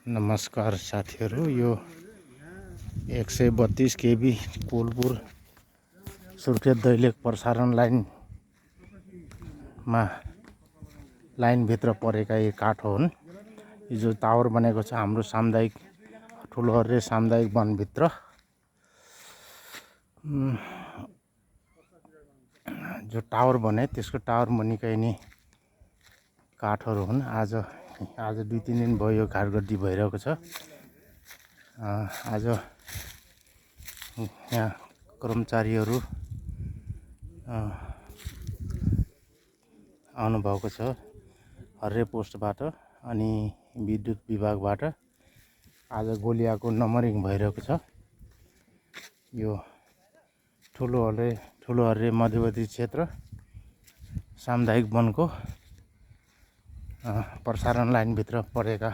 नमस्कार साथीहरू, यो 132 केबी कोलपुर सुर्खेत दैलेख प्रसारण लाइनभित्र परेका यी काठ हुन्। यो जो टावर बनेको छ हाम्रो सामुदायिक ठुलोहर्रे सामुदायिक वनभित्र, जो टावर बने त्यसको टावर मुनिकै नि काठहरू हुन्। आज 2-3 दिन भयो यो घाटगड्डी भइरहेको छ। आज यहाँ कर्मचारीहरू आउनुभएको छ हर्रे पोस्टबाट अनि विद्युत विभागबाट। आज गोलियाको नम्बरिङ भइरहेको छ। यो ठुलोहर्रे मध्यवर्ती क्षेत्र सामुदायिक वनको प्रसारण लाइनभित्र परेका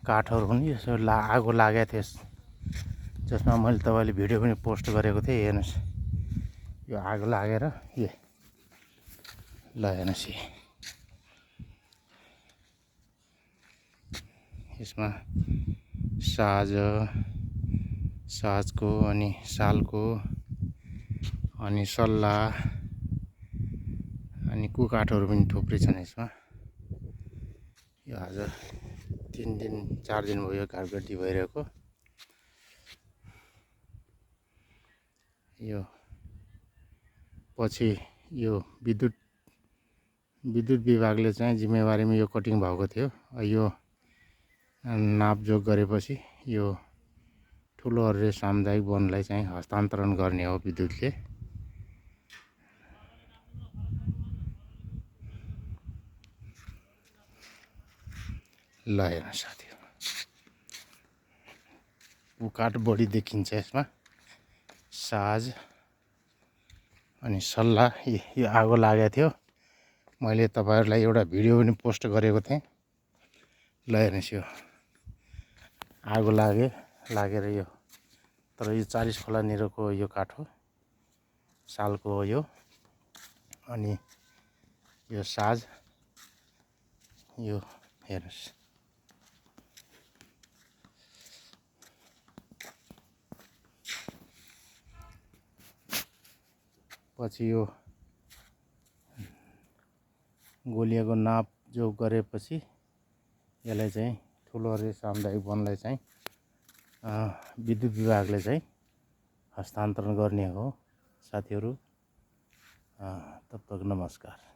काठहरू हुन्। यसो आगो लागेको थियो जसमा मैले तपाईँले भिडियो पनि पोस्ट गरेको थिएँ। हेर्नुहोस्, यो आगो लागेर हेर्नुहोस्, यसमा साजको अनि सालको अनि सल्ला अनि कुकाठहरू पनि थुप्रै छन् यसमा। यो आज 3-4 दिन भयो घाटगड्डी भइरहेको। यो पछि यो विद्युत विभागले चाहिँ जिम्मेवारीमा यो कटिङ भएको थियो। यो नापजोख गरेपछि यो ठुलोहर्रे सामुदायिक वनलाई चाहिँ हस्तान्तरण गर्ने हो विद्युतले। ल हेर्नु साथीहरू, कुकाठ बढी देखिन्छ यसमा, साज अनि सल्ला। यो आगो लागेको थियो, मैले तपाईँहरूलाई एउटा भिडियो पनि पोस्ट गरेको थिएँ। ल हेर्नुहोस्, यो आगो लागेर यो, तर यो 40 खोलानिरको यो काठ हो, सालको हो यो। अनि यो साज, यो हेर्नुहोस्, पछि यो गोलियाको नापजोख गरेपछि यसलाई चाहिँ ठुलोहर्रे सामुदायिक वनलाई चाहिँ विद्युत विभागले चाहिँ हस्तान्तरण गर्ने हो साथीहरू। तब तक नमस्कार।